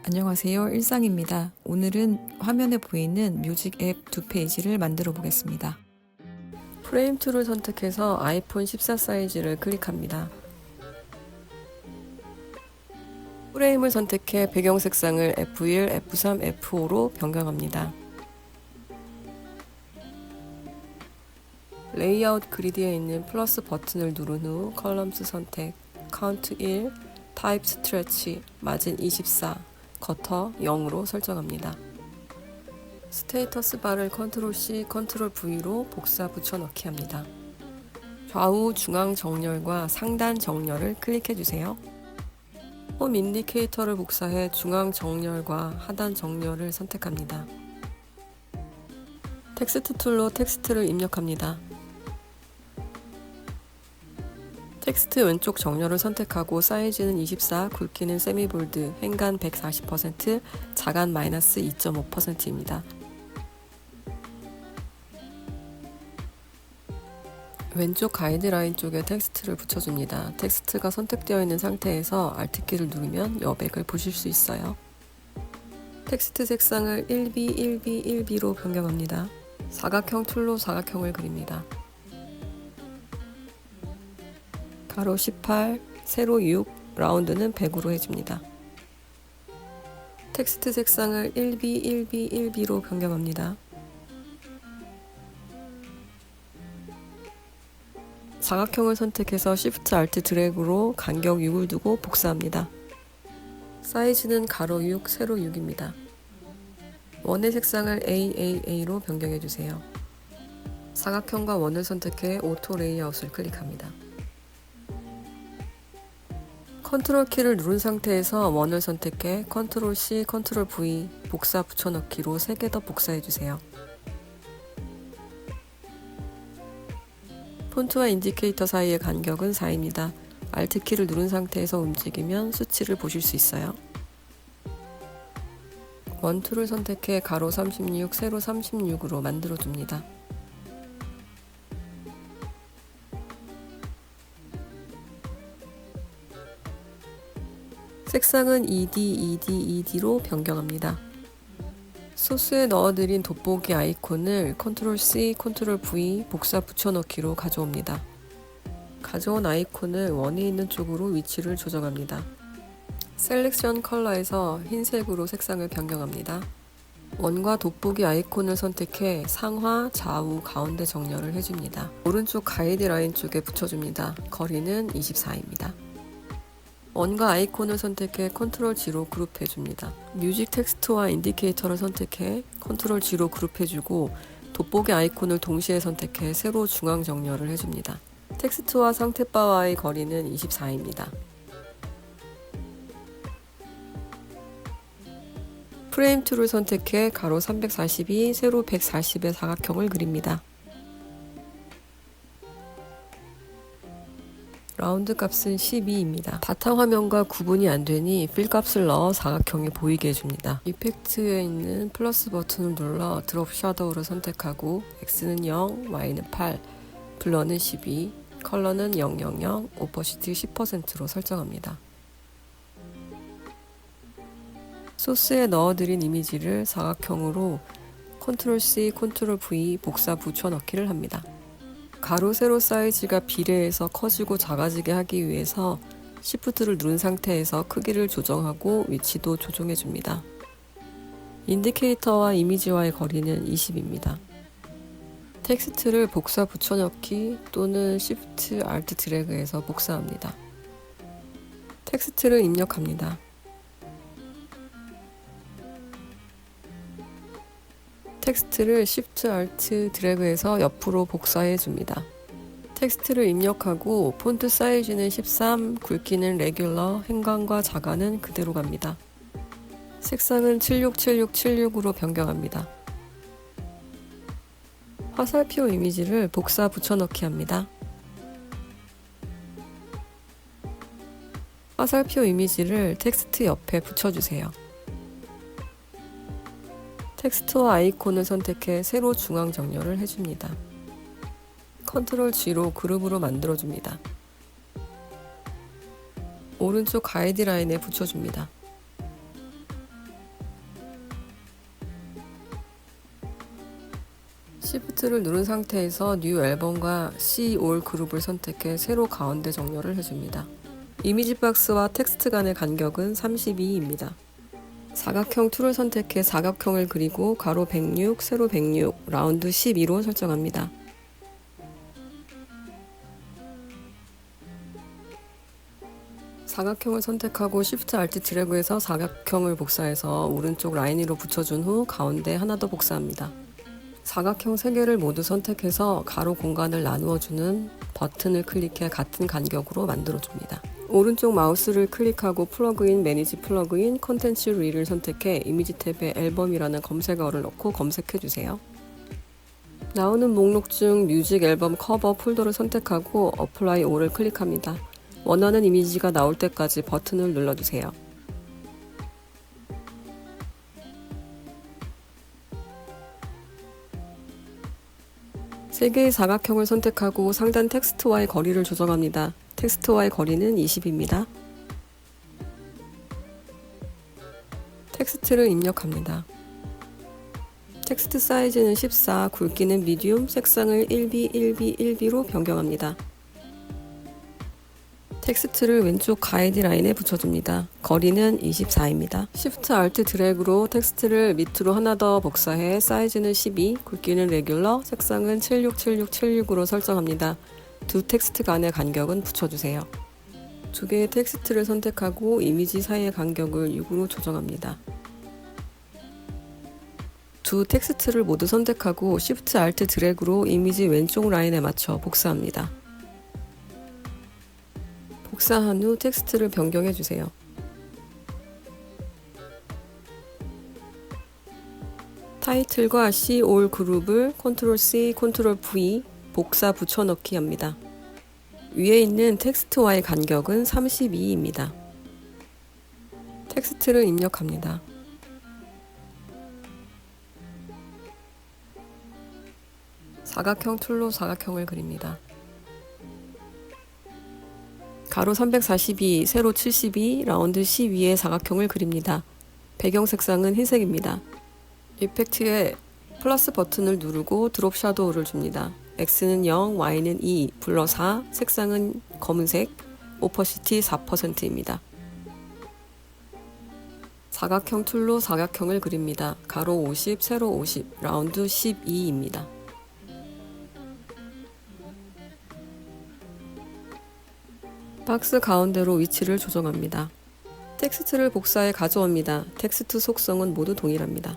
안녕하세요. 일상입니다. 오늘은 화면에 보이는 뮤직 앱 두 페이지를 만들어 보겠습니다. 프레임 툴을 선택해서 아이폰 14 사이즈를 클릭합니다. 프레임을 선택해 배경 색상을 F1, F3, F5로 변경합니다. 레이아웃 그리드에 있는 플러스 버튼을 누른 후 컬럼스 선택, 카운트 1, 타입 스트레치, 마진 24, 거터 0으로 설정합니다. 스테이터스 바를 컨트롤 C, 컨트롤 V로 복사 붙여넣기 합니다. 좌우 중앙 정렬과 상단 정렬을 클릭해 주세요. 홈 인디케이터를 복사해 중앙 정렬과 하단 정렬을 선택합니다. 텍스트 툴로 텍스트를 입력합니다. 텍스트 왼쪽 정렬을 선택하고 사이즈는 24, 굵기는 세미볼드, 행간 140%, 자간 마이너스 2.5%입니다. 왼쪽 가이드라인 쪽에 텍스트를 붙여줍니다. 텍스트가 선택되어 있는 상태에서 Alt키를 누르면 여백을 보실 수 있어요. 텍스트 색상을 1B, 1B, 1B로 변경합니다. 사각형 툴로 사각형을 그립니다. 가로 18, 세로 6, 라운드는 100으로 해줍니다. 텍스트 색상을 1B, 1B, 1B로 변경합니다. 사각형을 선택해서 Shift Alt 드래그로 간격 6을 두고 복사합니다. 사이즈는 가로 6, 세로 6입니다. 원의 색상을 AAA로 변경해주세요. 사각형과 원을 선택해 오토 레이아웃을 클릭합니다. 컨트롤 키를 누른 상태에서 원을 선택해 컨트롤 C, 컨트롤 V, 복사 붙여넣기로 3개 더 복사해주세요. 폰트와 인디케이터 사이의 간격은 4입니다. Alt키를 누른 상태에서 움직이면 수치를 보실 수 있어요. 원툴을 선택해 가로 36, 세로 36으로 만들어줍니다. 색상은 ED로 변경합니다. 소스에 넣어드린 돋보기 아이콘을 컨트롤 C, 컨트롤 V, 복사 붙여넣기로 가져옵니다. 가져온 아이콘을 원이 있는 쪽으로 위치를 조정합니다. 셀렉션 컬러에서 흰색으로 색상을 변경합니다. 원과 돋보기 아이콘을 선택해 상하, 좌우, 가운데 정렬을 해줍니다. 오른쪽 가이드라인 쪽에 붙여줍니다. 거리는 24입니다. 원과 아이콘을 선택해 컨트롤 G로 그룹해줍니다. 뮤직 텍스트와 인디케이터를 선택해 컨트롤 G로 그룹해주고 돋보기 아이콘을 동시에 선택해 세로 중앙 정렬을 해줍니다. 텍스트와 상태바와의 거리는 24입니다. 프레임 툴을 선택해 가로 342, 세로 140의 사각형을 그립니다. 라운드 값은 12입니다. 바탕화면과 구분이 안되니 필 값을 넣어 사각형이 보이게 해줍니다. 이펙트에 있는 플러스 버튼을 눌러 드롭 샤도우를 선택하고 X는 0, Y는 8, 블러는 12, 컬러는 000, 오퍼시티 10%로 설정합니다. 소스에 넣어드린 이미지를 사각형으로 컨트롤 C, 컨트롤 V, 복사 붙여넣기를 합니다. 가로, 세로 사이즈가 비례해서 커지고 작아지게 하기 위해서 Shift를 누른 상태에서 크기를 조정하고 위치도 조정해줍니다. 인디케이터와 이미지와의 거리는 20입니다. 텍스트를 복사 붙여넣기 또는 Shift Alt 드래그해서 복사합니다. 텍스트를 입력합니다. 텍스트를 Shift Alt 드래그해서 옆으로 복사해 줍니다. 텍스트를 입력하고 폰트 사이즈는 13, 굵기는 레귤러, 행간과 자간은 그대로 갑니다. 색상은 767676으로 변경합니다. 화살표 이미지를 복사 붙여넣기 합니다. 화살표 이미지를 텍스트 옆에 붙여주세요. 텍스트와 아이콘을 선택해 세로 중앙 정렬을 해줍니다. 컨트롤 G로 그룹으로 만들어줍니다. 오른쪽 가이드라인에 붙여줍니다. Shift를 누른 상태에서 New 앨범과 See All 그룹을 선택해 세로 가운데 정렬을 해줍니다. 이미지 박스와 텍스트 간의 간격은 32입니다. 사각형 툴을 선택해 사각형을 그리고 가로 106, 세로 106, 라운드 12로 설정합니다. 사각형을 선택하고 Shift Alt 드래그해서 사각형을 복사해서 오른쪽 라인 위로 붙여준 후 가운데 하나 더 복사합니다. 사각형 3개를 모두 선택해서 가로 공간을 나누어주는 버튼을 클릭해 같은 간격으로 만들어줍니다. 오른쪽 마우스를 클릭하고 플러그인, 매니지 플러그인, 컨텐츠 릴을 선택해 이미지 탭에 앨범이라는 검색어를 넣고 검색해주세요. 나오는 목록 중 뮤직 앨범 커버 폴더를 선택하고 어플라이 올을 클릭합니다. 원하는 이미지가 나올 때까지 버튼을 눌러주세요. 세 개의 사각형을 선택하고 상단 텍스트와의 거리를 조정합니다. 텍스트와의 거리는 20입니다. 텍스트를 입력합니다. 텍스트 사이즈는 14, 굵기는 미디움, 색상을 1B, 1B, 1B로 변경합니다. 텍스트를 왼쪽 가이드라인에 붙여줍니다. 거리는 24입니다. Shift Alt 드래그로 텍스트를 밑으로 하나 더 복사해 사이즈는 12, 굵기는 레귤러, 색상은 767676으로 설정합니다. 두 텍스트 간의 간격은 붙여주세요. 두 개의 텍스트를 선택하고 이미지 사이의 간격을 6으로 조정합니다. 두 텍스트를 모두 선택하고 Shift Alt 드래그로 이미지 왼쪽 라인에 맞춰 복사합니다. 복사한 후 텍스트를 변경해 주세요. 타이틀과 See All 그룹을 Ctrl C, Ctrl V 복사 붙여넣기 합니다. 위에 있는 텍스트와의 간격은 32입니다. 텍스트를 입력합니다. 사각형 툴로 사각형을 그립니다. 가로 342, 세로 72, 라운드 12의 사각형을 그립니다. 배경 색상은 흰색입니다. 이펙트에 플러스 버튼을 누르고 드롭 샤도우를 줍니다. X는 0, Y는 2, 블러 4, 색상은 검은색, 오퍼시티 4%입니다. 사각형 툴로 사각형을 그립니다. 가로 50, 세로 50, 라운드 12입니다. 박스 가운데로 위치를 조정합니다. 텍스트를 복사해 가져옵니다. 텍스트 속성은 모두 동일합니다.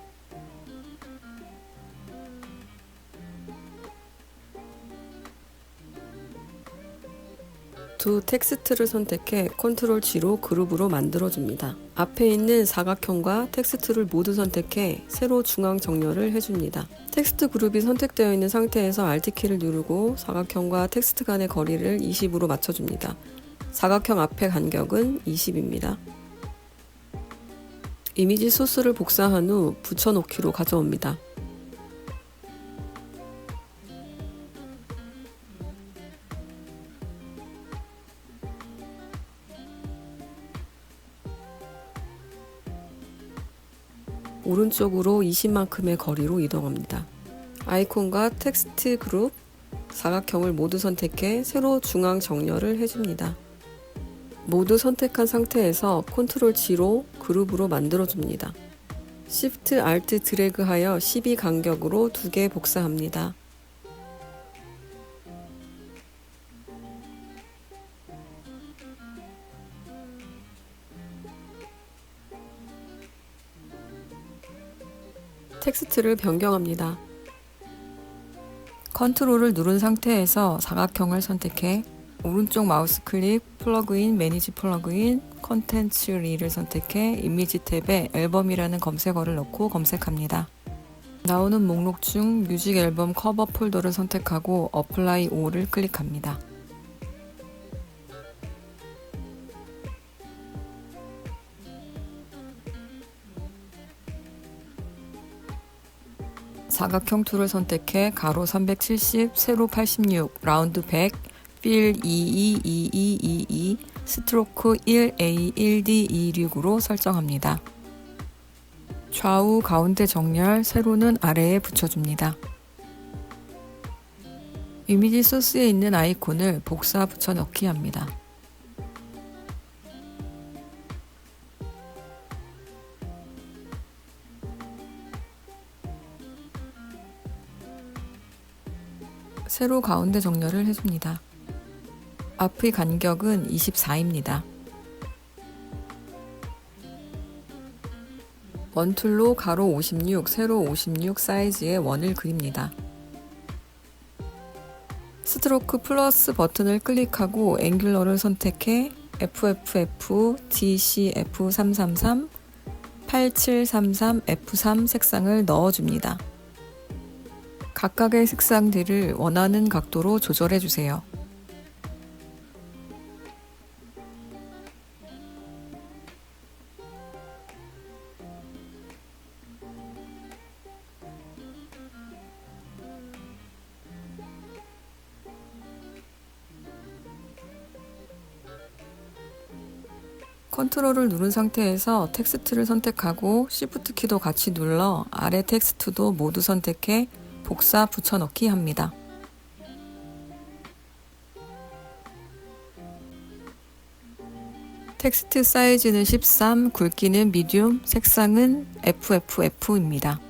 두 텍스트를 선택해 Ctrl G로 그룹으로 만들어줍니다. 앞에 있는 사각형과 텍스트를 모두 선택해 세로 중앙 정렬을 해줍니다. 텍스트 그룹이 선택되어 있는 상태에서 Alt키를 누르고 사각형과 텍스트 간의 거리를 20으로 맞춰줍니다. 사각형 앞의 간격은 20입니다. 이미지 소스를 복사한 후 붙여넣기로 가져옵니다. 오른쪽으로 20만큼의 거리로 이동합니다. 아이콘과 텍스트 그룹, 사각형을 모두 선택해 세로 중앙 정렬을 해줍니다. 모두 선택한 상태에서 Ctrl G로 그룹으로 만들어줍니다. Shift Alt 드래그하여 12 간격으로 2개 복사합니다. 텍스트를 변경합니다. 컨트롤을 누른 상태에서 사각형을 선택해 오른쪽 마우스 클릭, 플러그인, 매니지 플러그인, 컨텐츠 릴을 선택해 이미지 탭에 앨범이라는 검색어를 넣고 검색합니다. 나오는 목록 중 뮤직 앨범 커버 폴더를 선택하고 어플라이 올을 클릭합니다. 사각형 툴을 선택해 가로 370, 세로 86, 라운드 100, 필 222222, 스트로크 1A 1D 26으로 설정합니다. 좌우 가운데 정렬, 세로는 아래에 붙여줍니다. 이미지 소스에 있는 아이콘을 복사 붙여 넣기 합니다. 세로 가운데 정렬을 해줍니다. 앞의 간격은 24입니다. 원툴로 가로 56, 세로 56 사이즈의 원을 그립니다. 스트로크 플러스 버튼을 클릭하고 앵귤러를 선택해 FFF, GCF333, 8733F3 색상을 넣어줍니다. 각각의 색상들을 원하는 각도로 조절해 주세요. 컨트롤을 누른 상태에서 텍스트를 선택하고 Shift 키도 같이 눌러 아래 텍스트도 모두 선택해 복사 붙여넣기 합니다. 텍스트 사이즈는 13, 굵기는 미디움, 색상은 FFF입니다.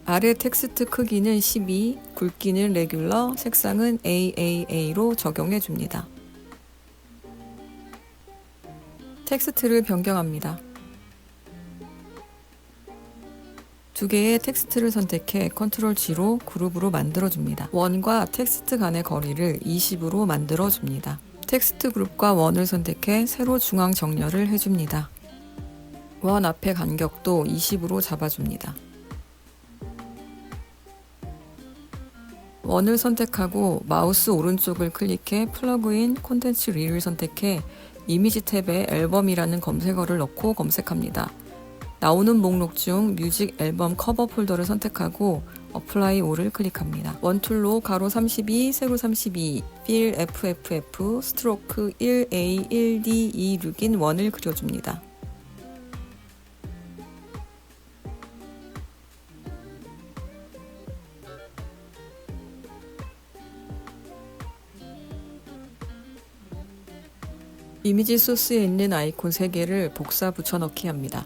아래 텍스트 크기는 12, 굵기는 레귤러, 색상은 AAA로 적용해 줍니다. 텍스트를 변경합니다. 두 개의 텍스트를 선택해 컨트롤 G로 그룹으로 만들어줍니다. 원과 텍스트 간의 거리를 20으로 만들어줍니다. 텍스트 그룹과 원을 선택해 세로 중앙 정렬을 해줍니다. 원 앞의 간격도 20으로 잡아줍니다. 원을 선택하고 마우스 오른쪽을 클릭해 플러그인 콘텐츠 릴을 선택해 이미지 탭에 앨범이라는 검색어를 넣고 검색합니다. 나오는 목록 중 뮤직 앨범 커버 폴더를 선택하고 어플라이 올을 클릭합니다. 원툴로 가로 32, 세로 32, 필 FFF, 스트로크 1A, 1D, 2룩인 원을 그려줍니다. 이미지 소스에 있는 아이콘 3개를 복사 붙여넣기 합니다.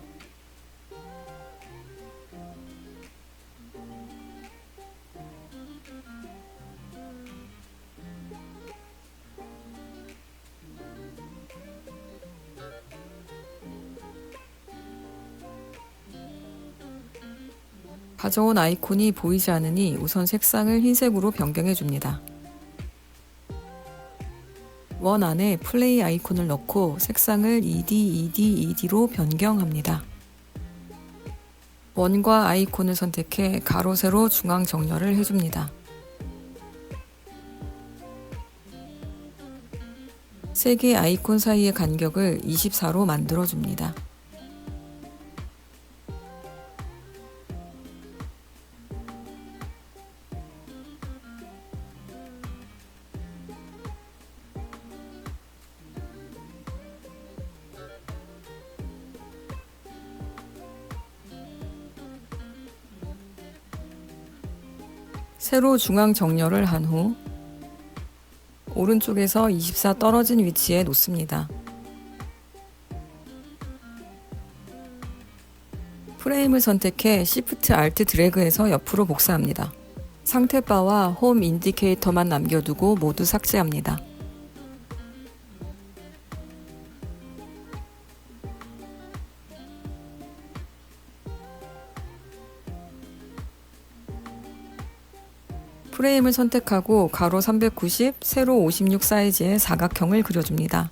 가져온 아이콘이 보이지 않으니 우선 색상을 흰색으로 변경해 줍니다. 원 안에 플레이 아이콘을 넣고 색상을 ED로 변경합니다. 원과 아이콘을 선택해 가로 세로 중앙 정렬을 해줍니다. 세 개의 아이콘 사이의 간격을 24로 만들어줍니다. 세로 중앙 정렬을 한 후 오른쪽에서 24 떨어진 위치에 놓습니다. 프레임을 선택해 Shift Alt 드래그해서 옆으로 복사합니다. 상태바와 홈 인디케이터만 남겨두고 모두 삭제합니다. 프레임을 선택하고 가로 390, 세로 56 사이즈의 사각형을 그려줍니다.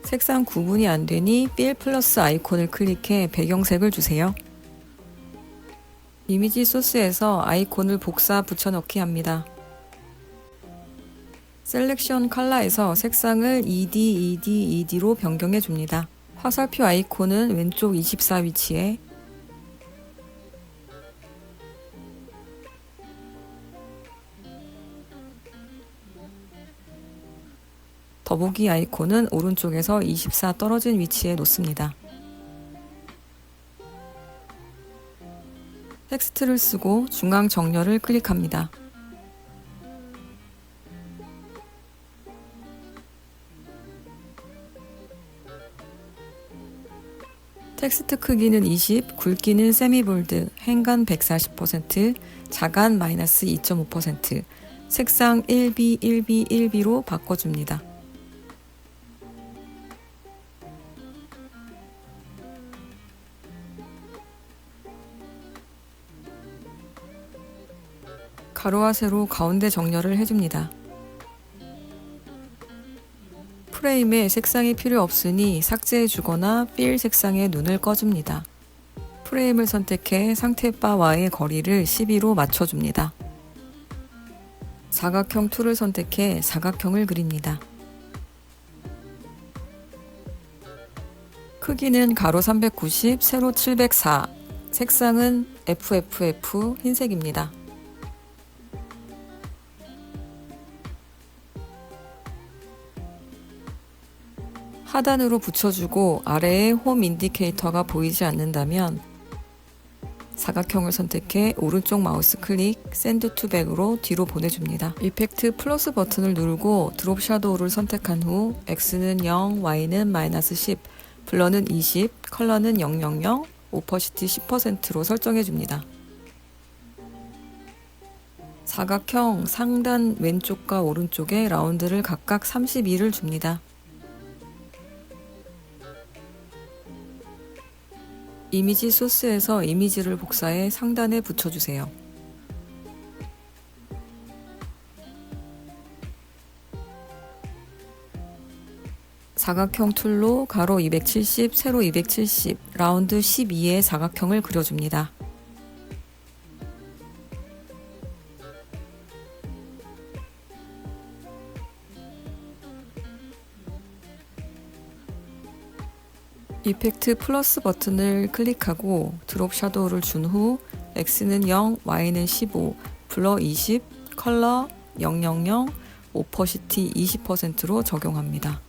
색상 구분이 안 되니 필 플러스 아이콘을 클릭해 배경색을 주세요. 이미지 소스에서 아이콘을 복사 붙여넣기 합니다. 셀렉션 컬러에서 색상을 ED로 변경해 줍니다. 화살표 아이콘은 왼쪽 24 위치에 더보기 아이콘은 오른쪽에서 24 떨어진 위치에 놓습니다. 텍스트를 쓰고 중앙 정렬을 클릭합니다. 텍스트 크기는 20, 굵기는 세미볼드, 행간 140%, 자간 마이너스 2.5%, 색상 1B, 1B, 1B로 바꿔줍니다. 가로와 세로 가운데 정렬을 해줍니다. 프레임에 색상이 필요 없으니 삭제해주거나 필 색상에 눈을 꺼줍니다. 프레임을 선택해 상태바와의 거리를 12로 맞춰줍니다. 사각형 툴을 선택해 사각형을 그립니다. 크기는 가로 390, 세로 704, 색상은 FFF 흰색입니다. 하단으로 붙여주고 아래에 홈 인디케이터가 보이지 않는다면 사각형을 선택해 오른쪽 마우스 클릭 샌드 투 백으로 뒤로 보내줍니다. 이펙트 플러스 버튼을 누르고 드롭 샤도우를 선택한 후 X는 0, Y는 마이너스 10, 블러는 20, 컬러는 000, 오퍼시티 10%로 설정해줍니다. 사각형 상단 왼쪽과 오른쪽에 라운드를 각각 32를 줍니다. 이미지 소스에서 이미지를 복사해 상단에 붙여주세요. 사각형 툴로 가로 270, 세로 270, 라운드 12의 사각형을 그려줍니다. 이펙트 플러스 버튼을 클릭하고 드롭 샤도우를 준 후 X는 0, Y는 15, 블러 20, 컬러 000, 오퍼시티 20%로 적용합니다.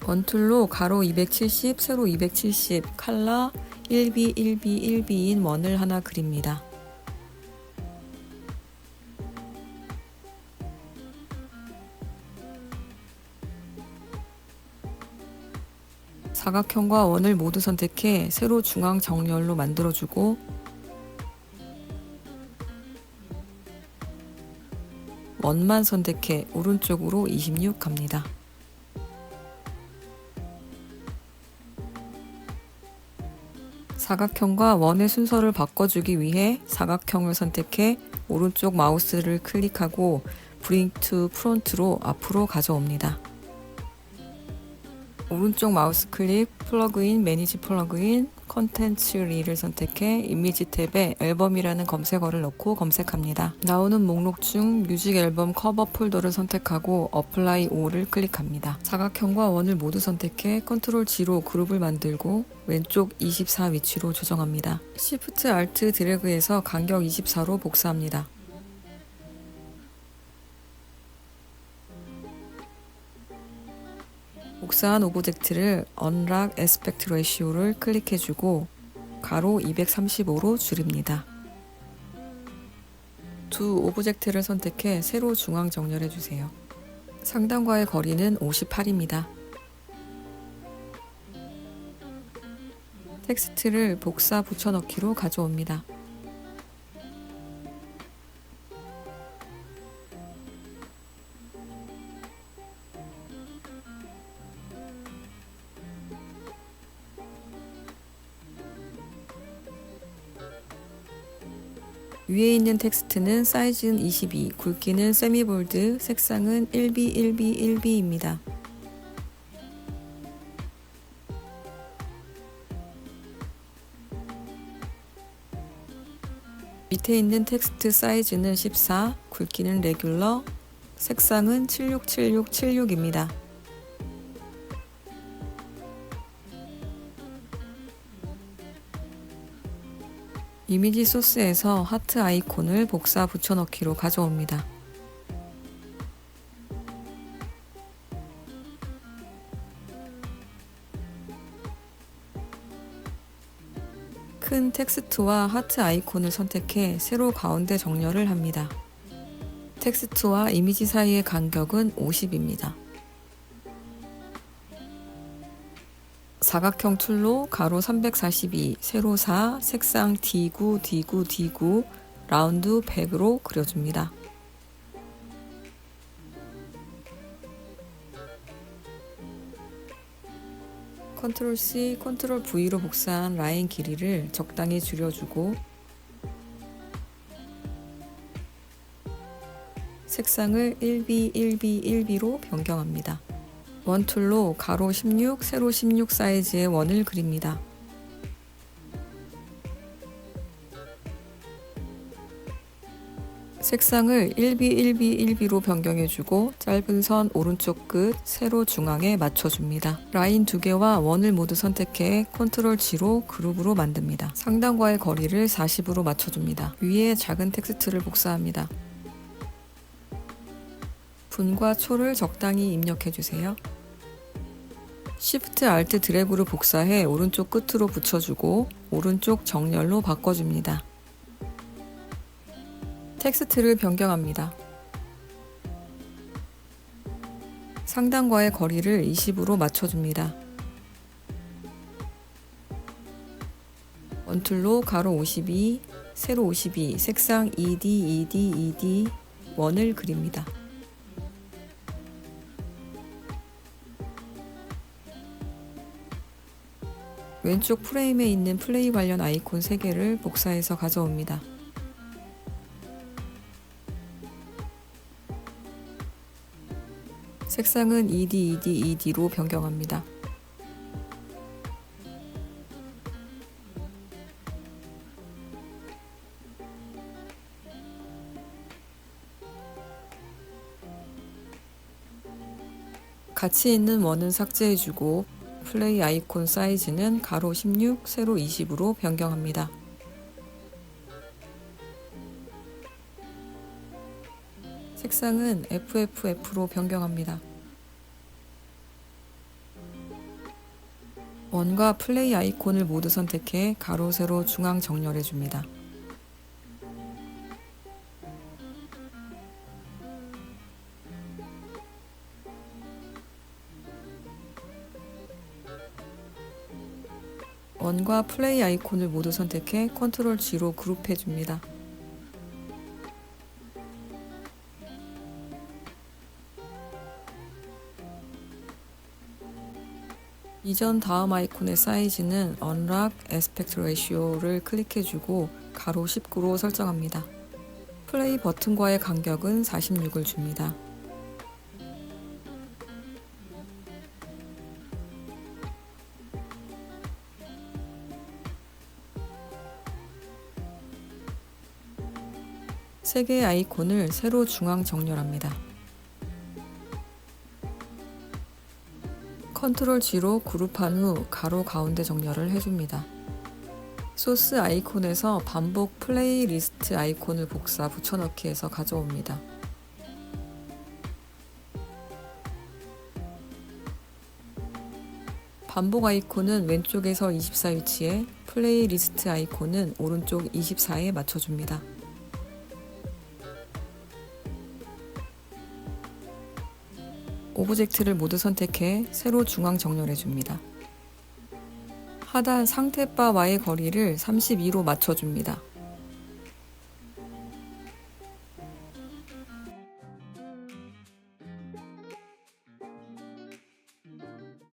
원툴로 가로 270, 세로 270, 컬러 1B, 1B, 1B인 원을 하나 그립니다. 사각형과 원을 모두 선택해 세로 중앙 정렬로 만들어주고 원만 선택해 오른쪽으로 26 갑니다. 사각형과 원의 순서를 바꿔주기 위해 사각형을 선택해 오른쪽 마우스를 클릭하고 Bring to Front로 앞으로 가져옵니다. 오른쪽 마우스 클릭, 플러그인, 매니지 플러그인, 컨텐츠 리를 선택해 이미지 탭에 앨범이라는 검색어를 넣고 검색합니다. 나오는 목록 중 뮤직 앨범 커버 폴더를 선택하고 어플라이 5를 클릭합니다. 사각형과 원을 모두 선택해 컨트롤 G로 그룹을 만들고 왼쪽 24 위치로 조정합니다. Shift Alt 드래그해서 간격 24로 복사합니다. 복사한 오브젝트를 Unlock Aspect Ratio를 클릭해주고 가로 235로 줄입니다. 두 오브젝트를 선택해 세로 중앙 정렬해주세요. 상단과의 거리는 58입니다. 텍스트를 복사 붙여넣기로 가져옵니다. 위에 있는 텍스트는 사이즈는 22, 굵기는 세미볼드, 색상은 1B, 1B, 1B입니다. 밑에 있는 텍스트 사이즈는 14, 굵기는 레귤러, 색상은 767676입니다. 이미지 소스에서 하트 아이콘을 복사 붙여넣기로 가져옵니다. 큰 텍스트와 하트 아이콘을 선택해 세로 가운데 정렬을 합니다. 텍스트와 이미지 사이의 간격은 50입니다. 사각형 툴로 가로 342, 세로 4, 색상 D9, D9, D9, 라운드 100으로 그려줍니다. 컨트롤 C, 컨트롤 V로 복사한 라인 길이를 적당히 줄여주고 색상을 1B, 1B, 1B로 변경합니다. 원툴로 가로 16, 세로 16 사이즈의 원을 그립니다. 색상을 1B, 1B, 1B로 변경해주고 짧은 선 오른쪽 끝 세로 중앙에 맞춰줍니다. 라인 두 개와 원을 모두 선택해 컨트롤 G로 그룹으로 만듭니다. 상단과의 거리를 40으로 맞춰줍니다. 위에 작은 텍스트를 복사합니다. 분과 초를 적당히 입력해주세요. Shift Alt 드래그로 복사해 오른쪽 끝으로 붙여주고 오른쪽 정렬로 바꿔줍니다. 텍스트를 변경합니다. 상단과의 거리를 20으로 맞춰줍니다. 원툴로 가로 52, 세로 52, 색상 2D, 2D, 2D, 원을 그립니다. 왼쪽 프레임에 있는 플레이 관련 아이콘 3개를 복사해서 가져옵니다. 색상은 2D, 2D, 2D로 변경합니다. 같이 있는 원은 삭제해주고 플레이 아이콘 사이즈는 가로 16, 세로 20으로 변경합니다. 색상은 FFF로 변경합니다. 원과 플레이 아이콘을 모두 선택해 가로, 세로, 중앙 정렬해줍니다. 원과 플레이 아이콘을 모두 선택해 컨트롤 G로 그룹해줍니다. 이전 다음 아이콘의 사이즈는 Unlock Aspect Ratio를 클릭해주고 가로 19로 설정합니다. 플레이 버튼과의 간격은 46을 줍니다. 세 개의 아이콘을 세로 중앙 정렬합니다. 컨트롤 G로 그룹한 후 가로 가운데 정렬을 해줍니다. 소스 아이콘에서 반복 플레이 리스트 아이콘을 복사 붙여넣기해서 가져옵니다. 반복 아이콘은 왼쪽에서 24 위치에 플레이 리스트 아이콘은 오른쪽 24에 맞춰줍니다. 오브젝트를 모두 선택해 세로 중앙 정렬해줍니다. 하단 상태 바와의 거리를 32로 맞춰줍니다.